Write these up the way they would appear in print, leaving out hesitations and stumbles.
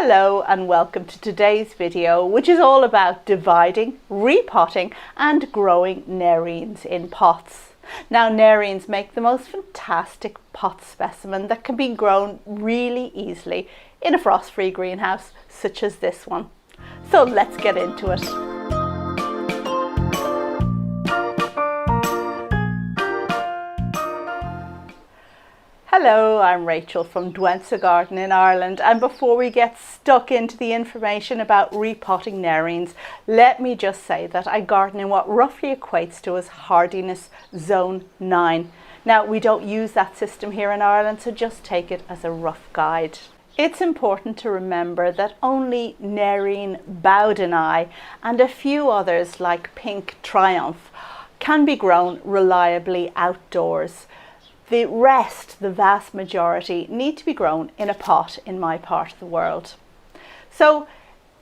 Hello and welcome to today's video, which is all about dividing, repotting and growing nerines in pots. Now, nerines make the most fantastic pot specimen that can be grown really easily in a frost-free greenhouse such as this one. So let's get into it. Hello, I'm Rachel from Dwensa Garden in Ireland, and before we get stuck into the information about repotting nerines, let me just say that I garden in what roughly equates to as hardiness zone 9. Now, we don't use that system here in Ireland, so just take it as a rough guide. It's important to remember that only Nerine Bowdeni and a few others like Pink Triumph can be grown reliably outdoors. The rest, the vast majority, need to be grown in a pot in my part of the world. So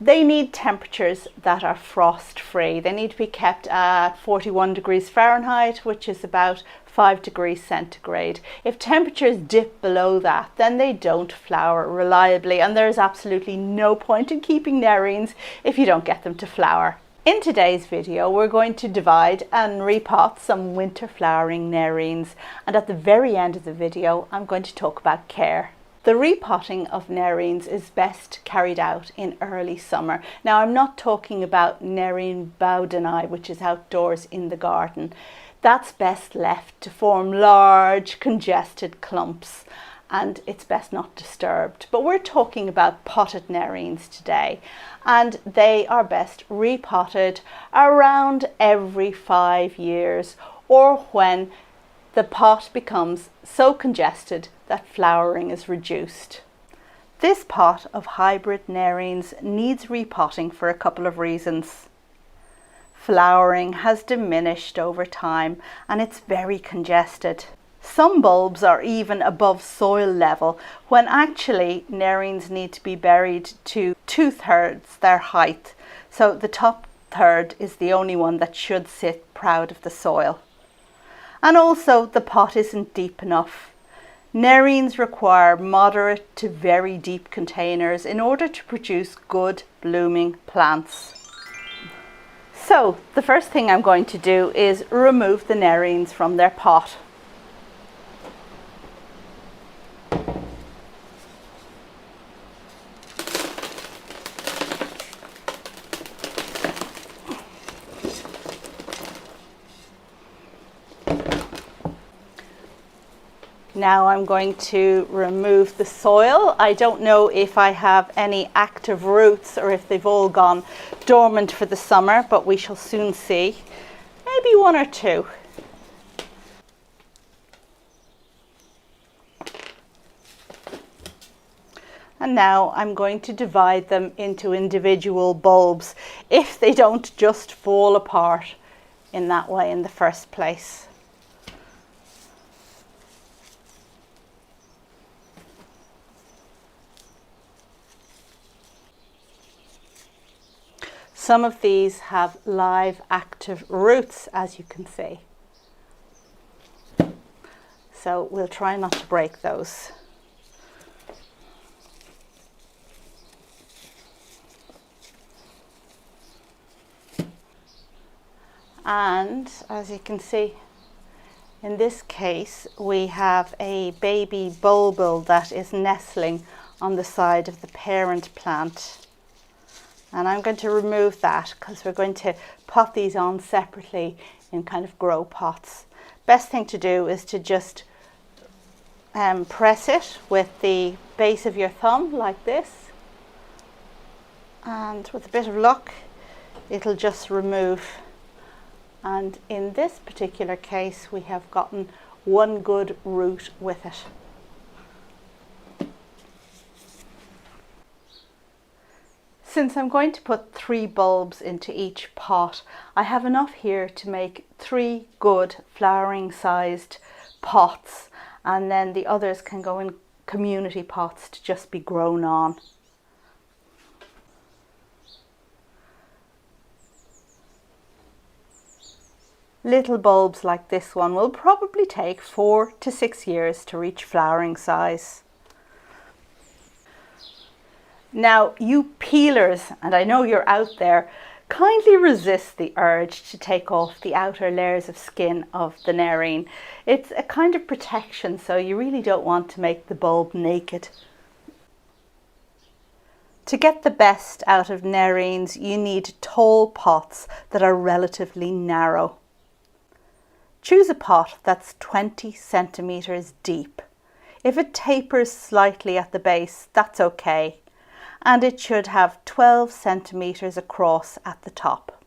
they need temperatures that are frost free. They need to be kept at 41 degrees Fahrenheit, which is about 5 degrees centigrade. If temperatures dip below that, then they don't flower reliably, and there's absolutely no point in keeping nerines if you don't get them to flower. In today's video, we're going to divide and repot some winter flowering nerines, and at the very end of the video, I'm going to talk about care. The repotting of nerines is best carried out in early summer. Now, I'm not talking about Nerine Bowdeni, which is outdoors in the garden. That's best left to form large, congested clumps, and it's best not disturbed. But we're talking about potted nerines today, and they are best repotted around every 5 years, or when the pot becomes so congested that flowering is reduced. This pot of hybrid nerines needs repotting for a couple of reasons. Flowering has diminished over time and it's very congested. Some bulbs are even above soil level, when actually nerines need to be buried to 2/3 their height. So the top third is the only one that should sit proud of the soil. And also the pot isn't deep enough. Nerines require moderate to very deep containers in order to produce good blooming plants. So the first thing I'm going to do is remove the nerines from their pot. Now I'm going to remove the soil. I don't know if I have any active roots or if they've all gone dormant for the summer, but we shall soon see. Maybe one or two. And now I'm going to divide them into individual bulbs if they don't just fall apart in that way in the first place. Some of these have live active roots, as you can see. So we'll try not to break those. And as you can see, in this case, we have a baby bulbul that is nestling on the side of the parent plant. And I'm going to remove that because we're going to pot these on separately in kind of grow pots. Best thing to do is to just press it with the base of your thumb like this. And with a bit of luck, it'll just remove. And in this particular case, we have gotten one good root with it. Since I'm going to put 3 bulbs into each pot, I have enough here to make 3 good flowering sized pots, and then the others can go in community pots to just be grown on. Little bulbs like this one will probably take 4 to 6 years to reach flowering size. Now, you peelers, and I know you're out there, kindly resist the urge to take off the outer layers of skin of the nerine. It's a kind of protection, so you really don't want to make the bulb naked. To get the best out of nerines, you need tall pots that are relatively narrow. Choose a pot that's 20 centimetres deep. If it tapers slightly at the base, that's okay. And it should have 12 centimetres across at the top.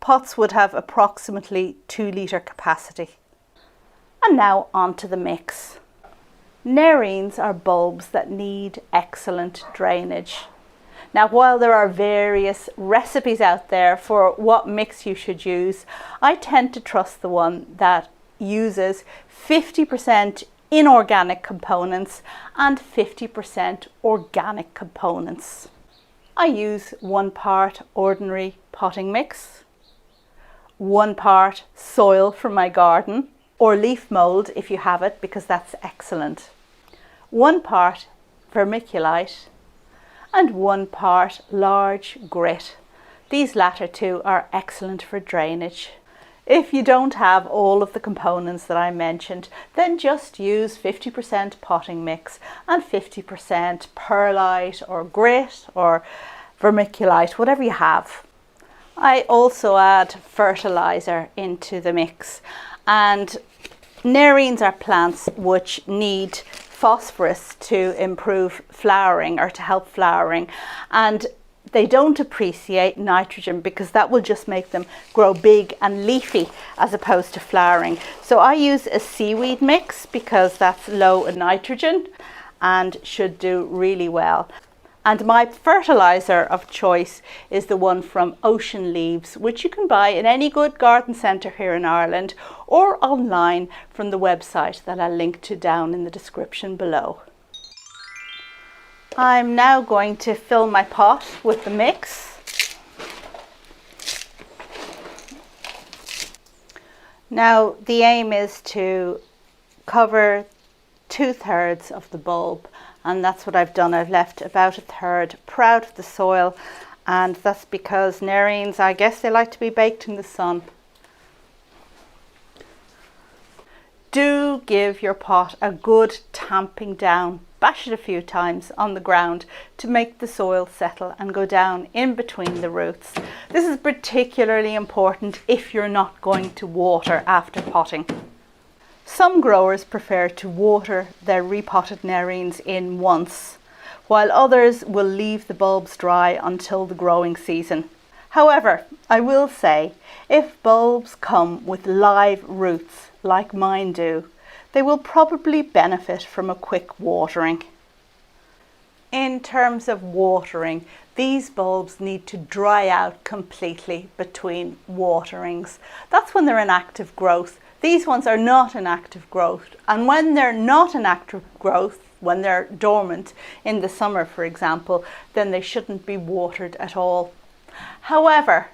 Pots would have approximately 2 litre capacity. And now on to the mix. Nerines are bulbs that need excellent drainage. Now, while there are various recipes out there for what mix you should use, I tend to trust the one that uses 50% inorganic components and 50% organic components. I use 1 part ordinary potting mix, 1 part soil from my garden, or leaf mould if you have it, because that's excellent, 1 part vermiculite, and 1 part large grit. These latter two are excellent for drainage. If you don't have all of the components that I mentioned, then just use 50% potting mix and 50% perlite or grit or vermiculite, whatever you have. I also add fertilizer into the mix, and nerines are plants which need phosphorus to improve flowering or to help flowering, and they don't appreciate nitrogen because that will just make them grow big and leafy as opposed to flowering. So I use a seaweed mix because that's low in nitrogen and should do really well. And my fertilizer of choice is the one from Ocean Leaves, which you can buy in any good garden centre here in Ireland or online from the website that I'll link to down in the description below. I'm now going to fill my pot with the mix. Now the aim is to cover 2/3 of the bulb, and that's what I've done. I've left about 1/3 proud of the soil, and that's because nerines, I guess they like to be baked in the sun. Do give your pot a good tamping down. Bash it a few times on the ground to make the soil settle and go down in between the roots. This is particularly important if you're not going to water after potting. Some growers prefer to water their repotted nerines in once, while others will leave the bulbs dry until the growing season. However, I will say, if bulbs come with live roots like mine do, they will probably benefit from a quick watering. In terms of watering, these bulbs need to dry out completely between waterings. That's when they're in active growth. These ones are not in active growth, and when they're not in active growth, when they're dormant in the summer, for example, then they shouldn't be watered at all. However,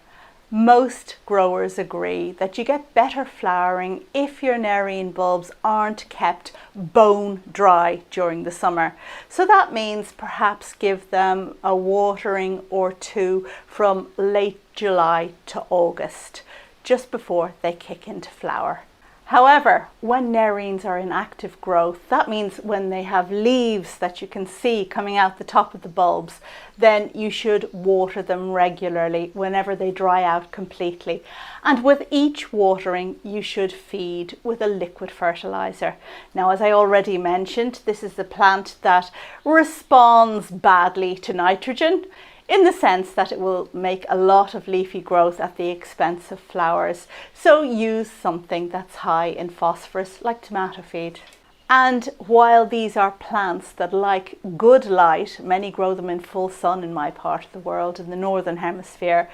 most growers agree that you get better flowering if your nerine bulbs aren't kept bone dry during the summer. So that means perhaps give them a watering or two from late July to August, just before they kick into flower. However, when nerines are in active growth, that means when they have leaves that you can see coming out the top of the bulbs, then you should water them regularly whenever they dry out completely. And with each watering, you should feed with a liquid fertilizer. Now, as I already mentioned, this is a plant that responds badly to nitrogen, in the sense that it will make a lot of leafy growth at the expense of flowers. So use something that's high in phosphorus, like tomato feed. And while these are plants that like good light, many grow them in full sun in my part of the world, in the northern hemisphere,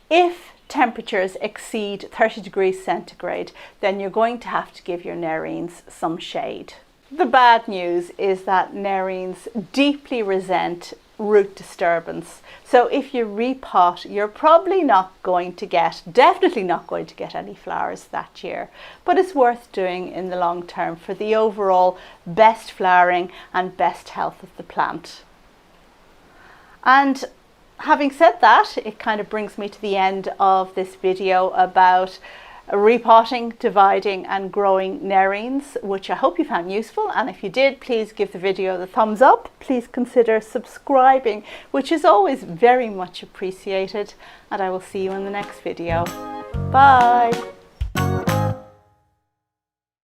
if temperatures exceed 30 degrees centigrade, then you're going to have to give your nerines some shade. The bad news is that nerines deeply resent root disturbance. So if you repot, you're probably definitely not going to get any flowers that year. But it's worth doing in the long term for the overall best flowering and best health of the plant. And having said that, it kind of brings me to the end of this video about repotting, dividing and growing nerines, which I hope you found useful. And if you did, please give the video the thumbs up. Please consider subscribing, which is always very much appreciated. And I will see you in the next video. Bye.